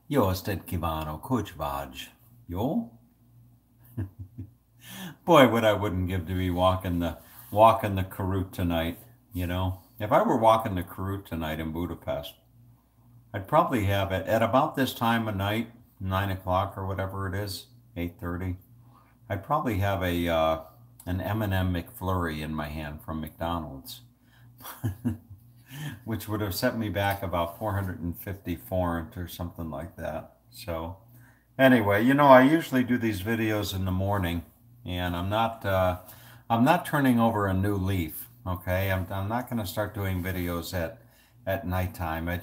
Jo estet Kivano Kuchvaj. Jo? Boy, what I wouldn't give to be walking the Karut tonight, you know? If I were walking the Karut tonight in Budapest, I'd probably have it at about this time of night, 9 o'clock or whatever it is, 8:30. I'd probably have a an M&M McFlurry in my hand from McDonald's, which would have set me back about 450 forint or something like that. So anyway, I usually do these videos in the morning, and I'm not turning over a new leaf. Okay, I'm not going to start doing videos at nighttime. I've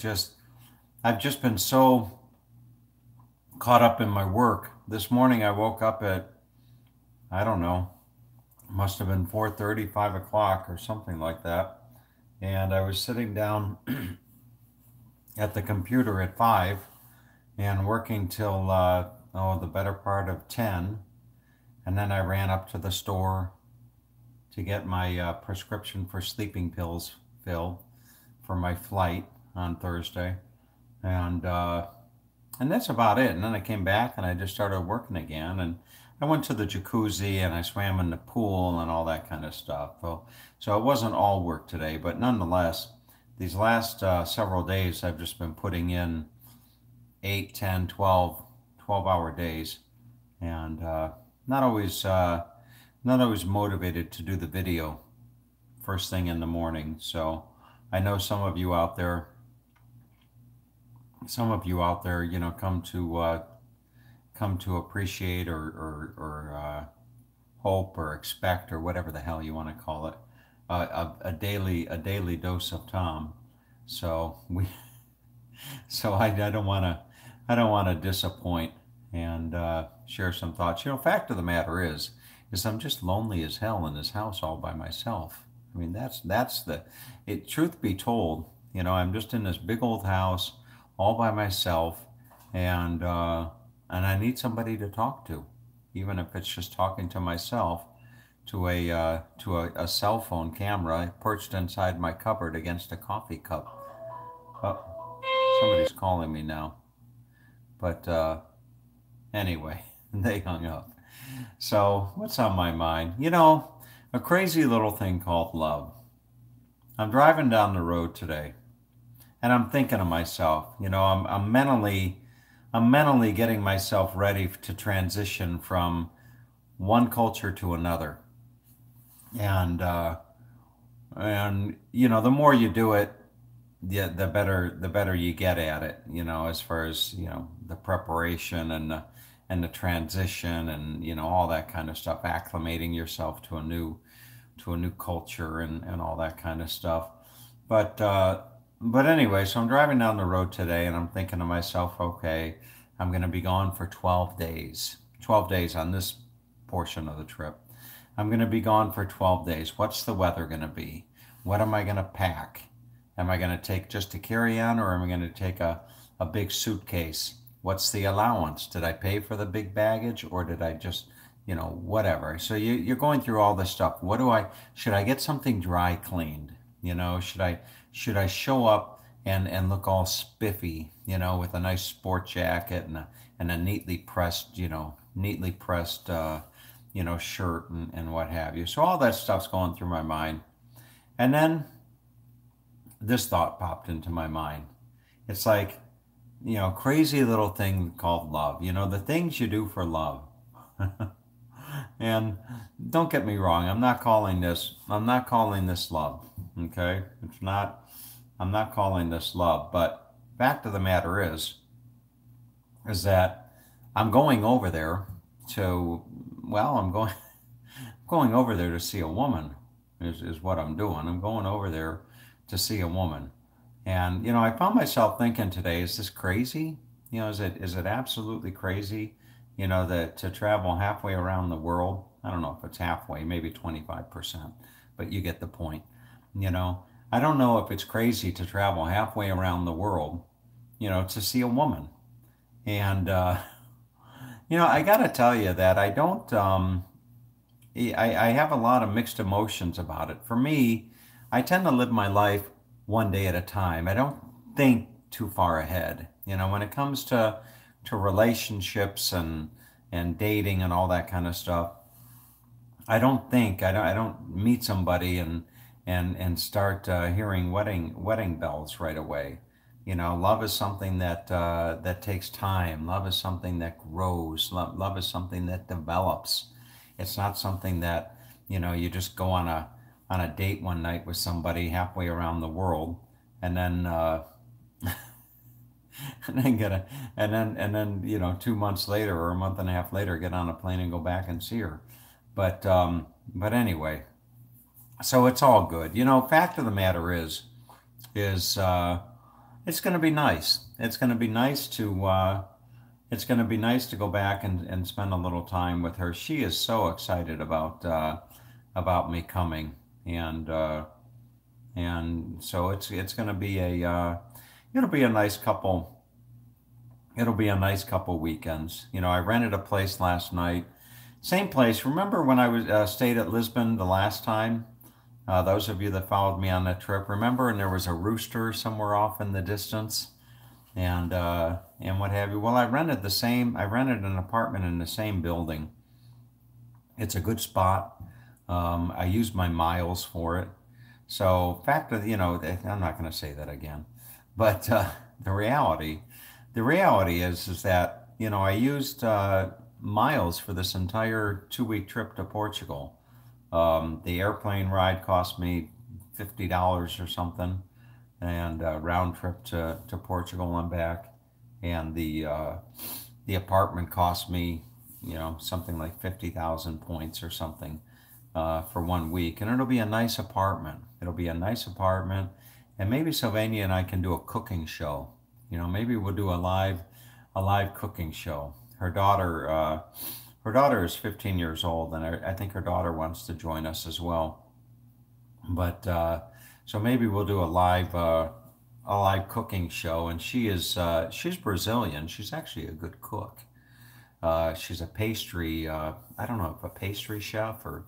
just been so caught up in my work. This morning I woke up at, I don't know, must have been 4:30, 5 o'clock or something like that, and I was sitting down at the computer at 5 and working till the better part of 10. And then I ran up to the store to get my prescription for sleeping pills filled for my flight on Thursday, and and that's about it. And then I came back and I just started working again, and I went to the jacuzzi and I swam in the pool and all that kind of stuff. So it wasn't all work today, but nonetheless, these last several days I've just been putting in 8, 10, 12 hour days, and not always not always motivated to do the video first thing in the morning. So I know some of you out there, come to appreciate or hope or expect or whatever the hell you want to call it, a daily dose of Tom. So we so I don't want to disappoint and share some thoughts. Fact of the matter is I'm just lonely as hell in this house all by myself. I mean, that's the it. Truth be told, I'm just in this big old house all by myself, and I need somebody to talk to, even if it's just talking to myself to a cell phone camera perched inside my cupboard against a coffee cup. Oh, somebody's calling me now. But anyway, they hung up. So, what's on my mind? A crazy little thing called love. I'm driving down the road today, and I'm thinking to myself, I'm mentally getting myself ready to transition from one culture to another, and the more you do it, yeah, the better you get at it. As far as the preparation and the transition and all that kind of stuff, acclimating yourself to a new culture and all that kind of stuff. But anyway, so I'm driving down the road today and I'm thinking to myself, okay, I'm going to be gone for 12 days. 12 days on this portion of the trip. I'm going to be gone for 12 days. What's the weather going to be? What am I going to pack? Am I going to take just a carry-on, or am I going to take a big suitcase? What's the allowance? Did I pay for the big baggage, or did I just, whatever? So you're going through all this stuff. Should I get something dry cleaned? Should I show up and look all spiffy, with a nice sport jacket and a neatly pressed shirt and what have you. So all that stuff's going through my mind. And then this thought popped into my mind. It's like, crazy little thing called love, the things you do for love. And don't get me wrong, I'm not calling this love. Okay? I'm not calling this love, but fact of the matter is that I'm going over there to, well, I'm going over there to see a woman is what I'm doing. I'm going over there to see a woman. And I found myself thinking today, is this crazy? Is it absolutely crazy, that to travel halfway around the world? I don't know if it's halfway, maybe 25%, but you get the point. You know, I don't know if it's crazy to travel halfway around the world, to see a woman. And I got to tell you that I don't. I have a lot of mixed emotions about it. For me, I tend to live my life one day at a time. I don't think too far ahead. You know, when it comes to relationships and dating and all that kind of stuff, I don't meet somebody and start hearing wedding bells right away. You know, love is something that takes time. Love is something that grows. Love is something that develops. It's not something that, you know, you just go on a date one night with somebody halfway around the world, and then and then get a and then you know 2 months later or a month and a half later get on a plane and go back and see her. But anyway, so it's all good. You know, fact of the matter is it's going to be nice. It's going to be nice to go back and spend a little time with her. She is so excited about me coming, and so it's going to be it'll be a nice couple. It'll be a nice couple weekends. You know, I rented a place last night. Same place. Remember when I was stayed at Lisbon the last time? Those of you that followed me on that trip, remember? And there was a rooster somewhere off in the distance, and what have you. Well, I rented an apartment in the same building. It's a good spot. I used my miles for it. So, fact of, you know, I'm not going to say that again, but the reality, the reality is that, you know, I used miles for this entire 2 week trip to Portugal. The airplane ride cost me $50 or something, and round trip to Portugal and back, and the apartment cost me, you know, something like 50,000 points or something for 1 week, and it'll be a nice apartment. It'll be a nice apartment, and maybe Sylvania and I can do a cooking show. You know, maybe we'll do a live cooking show. Her daughter is 15 years old, and I think her daughter wants to join us as well. But so maybe we'll do a live cooking show. And she's Brazilian. She's actually a good cook. She's a pastry. I don't know if a pastry chef or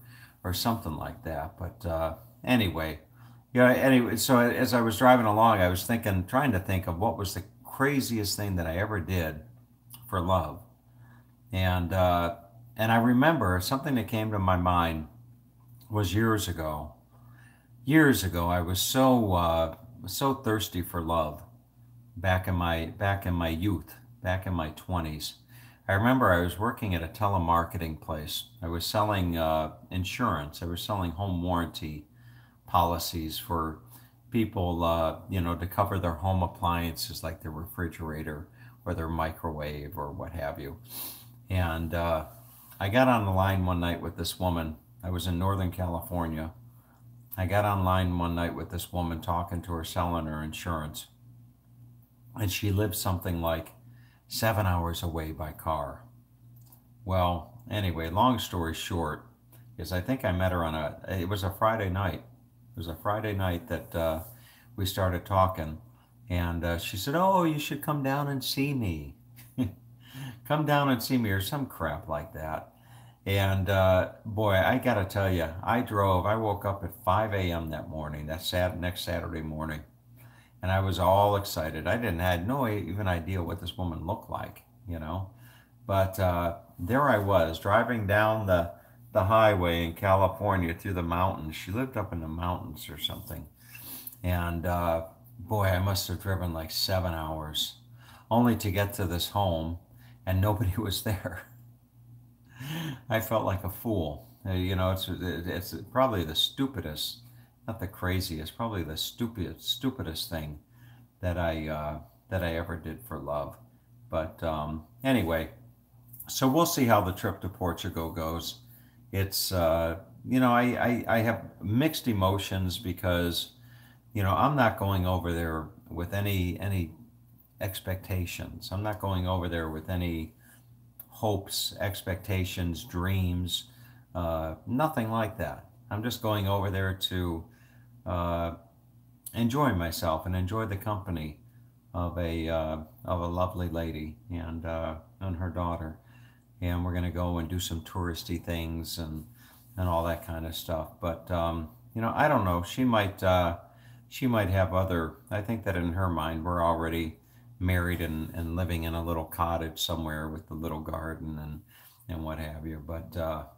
something like that. But anyway, yeah. Anyway, so as I was driving along, I was trying to think of what was the craziest thing that I ever did for love, and I remember something that came to my mind was years ago. Years ago, I was so thirsty for love back in my youth, back in my 20s. I remember I was working at a telemarketing place. I was selling insurance. I was selling home warranty policies for people, you know, to cover their home appliances like their refrigerator or their microwave or what have you. And I got on the line one night with this woman. I was in Northern California. I got online one night with this woman talking to her, selling her insurance. And she lived something like 7 hours away by car. Well, anyway, long story short, is I think I met her it was a Friday night. It was a Friday night that we started talking. And she said, "Oh, you should come down and see me." Come down and see me, or some crap like that. And boy, I gotta tell you, I woke up at 5 a.m. that morning, next Saturday morning, and I was all excited. Had no even idea what this woman looked like, you know. But there I was, driving down the highway in California through the mountains. She lived up in the mountains or something. And boy, I must have driven like 7 hours only to get to this home, and nobody was there. I felt like a fool. You know, it's probably the stupidest, not the craziest, probably the stupidest thing that I ever did for love. But anyway, so we'll see how the trip to Portugal goes. It's you know, I have mixed emotions because, you know, I'm not going over there with any expectations. I'm not going over there with any hopes, expectations, dreams, nothing like that. I'm just going over there to enjoy myself and enjoy the company of a lovely lady and her daughter. And we're going to go and do some touristy things and all that kind of stuff. But you know, I don't know. She might have other. I think that in her mind, we're already married and living in a little cottage somewhere with a little garden and what have you. But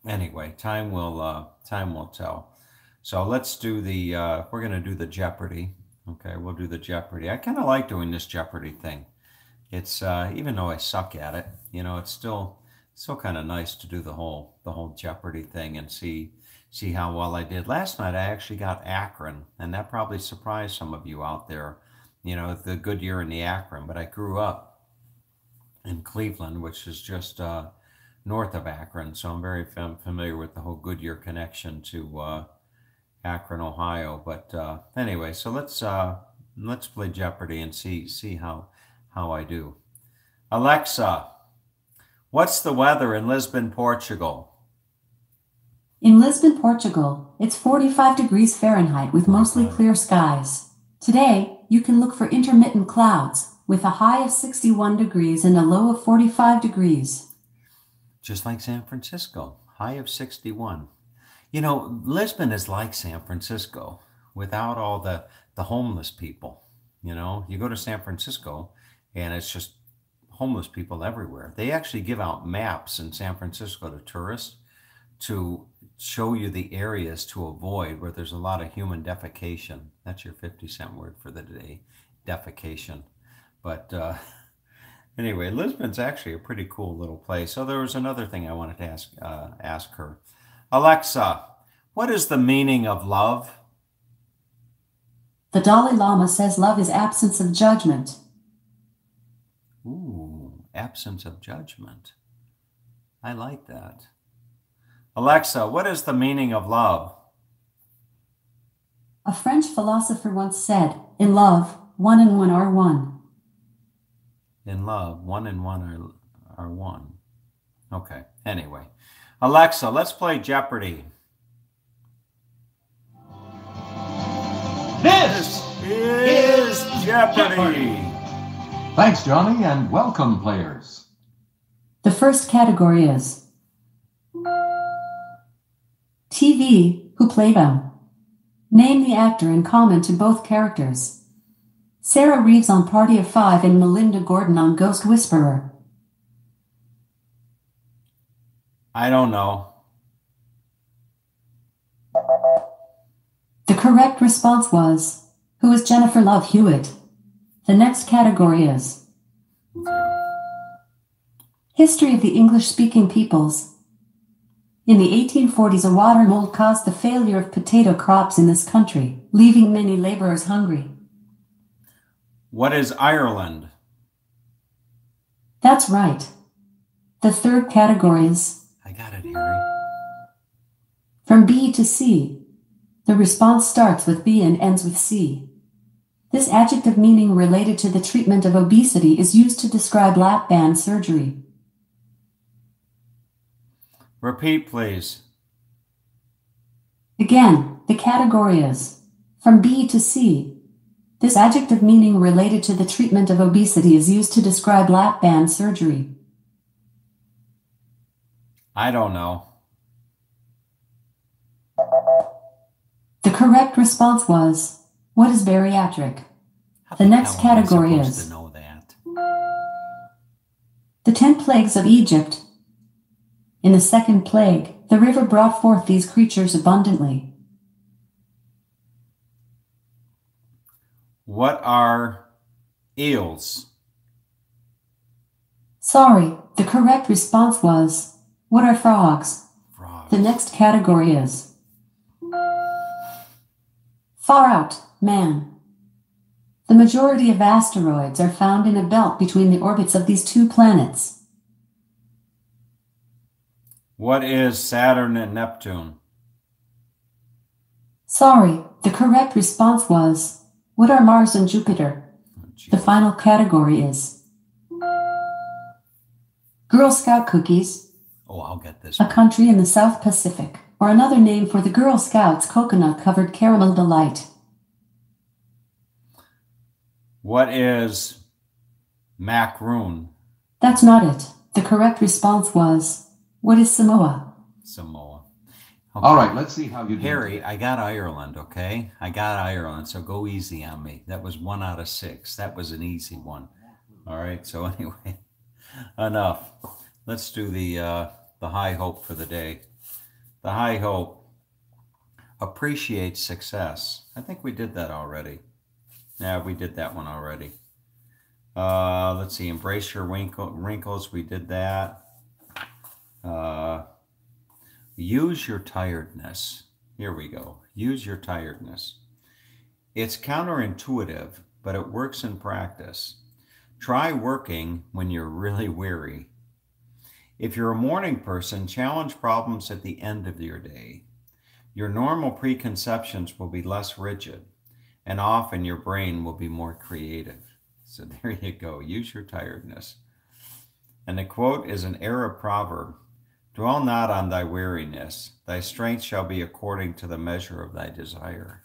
anyway, time will tell. So let's do the we're going to do the Jeopardy. Okay, we'll do the Jeopardy. I kind of like doing this Jeopardy thing. It's even though I suck at it, it's still kind of nice to do the whole Jeopardy thing and see how well I did. Last night I actually got Akron, and that probably surprised some of you out there, the Goodyear and the Akron. But I grew up in Cleveland, which is just north of Akron, so I'm very familiar with the whole Goodyear connection to Akron, Ohio. But anyway, so let's play Jeopardy and see how I do. Alexa, what's the weather in Lisbon, Portugal? In Lisbon, Portugal, it's 45 degrees Fahrenheit with mostly clear skies. Today, you can look for intermittent clouds with a high of 61 degrees and a low of 45 degrees. Just like San Francisco, high of 61. Lisbon is like San Francisco without all the homeless people. You go to San Francisco and it's just homeless people everywhere. They actually give out maps in San Francisco to tourists to show you the areas to avoid where there's a lot of human defecation. That's your 50-cent word for the day, defecation. But anyway, Lisbon's actually a pretty cool little place. So there was another thing I wanted to ask her. Alexa, what is the meaning of love? The Dalai Lama says love is absence of judgment. Ooh, absence of judgment. I like that. Alexa, what is the meaning of love? A French philosopher once said, in love, one and one are one. In love, one and one are one. Okay, anyway. Alexa, let's play Jeopardy. This is Jeopardy! Thanks, Johnny, and welcome, players. The first category is TV, who played them? Name the actor and comment to both characters. Sarah Reeves on Party of Five and Melinda Gordon on Ghost Whisperer. I don't know. The correct response was, who is Jennifer Love Hewitt? The next category is History of the English-speaking peoples. In the 1840s, a water mold caused the failure of potato crops in this country, leaving many laborers hungry. What is Ireland? That's right. The third category is I got it, Harry. From B to C. The response starts with B and ends with C. This adjective meaning related to the treatment of obesity is used to describe lap band surgery. Repeat, please. Again, the category is from B to C. This adjective meaning related to the treatment of obesity is used to describe lap band surgery. I don't know. The correct response was, what is bariatric? The next category is to know that? The 10 plagues of Egypt. In the second plague, the river brought forth these creatures abundantly. What are eels? Sorry, the correct response was, what are frogs? Frogs. The next category is far out, man. The majority of asteroids are found in a belt between the orbits of these two planets. What is Saturn and Neptune? Sorry, the correct response was, what are Mars and Jupiter? The final category is Girl Scout cookies. Oh, I'll get this A one. country in the South Pacific, or another name for the Girl Scouts coconut-covered caramel delight. What is macaroon? That's not it. The correct response was, what is Samoa? Samoa. Okay. All right, let's see how you do. Harry, I got Ireland, okay? I got Ireland, so go easy on me. That was 1 out of 6. That was an easy one. All right, so anyway, enough. Let's do the high hope for the day. The high hope: appreciate success. I think we did that already. Yeah, we did that one already. Let's see, embrace your wrinkles. We did that. Use your tiredness. Here we go. Use your tiredness. It's counterintuitive, but it works in practice. Try working when you're really weary. If you're a morning person, challenge problems at the end of your day. Your normal preconceptions will be less rigid, and often your brain will be more creative. So there you go. Use your tiredness. And the quote is an Arab proverb: dwell not on thy weariness. Thy strength shall be according to the measure of thy desire.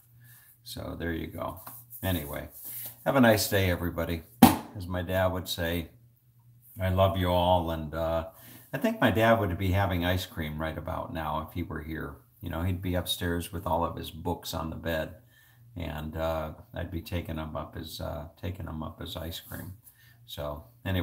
So there you go. Anyway, have a nice day, everybody. As my dad would say, I love you all. And I think my dad would be having ice cream right about now if he were here. You know, he'd be upstairs with all of his books on the bed, and I'd be taking him up his ice cream. So anyway.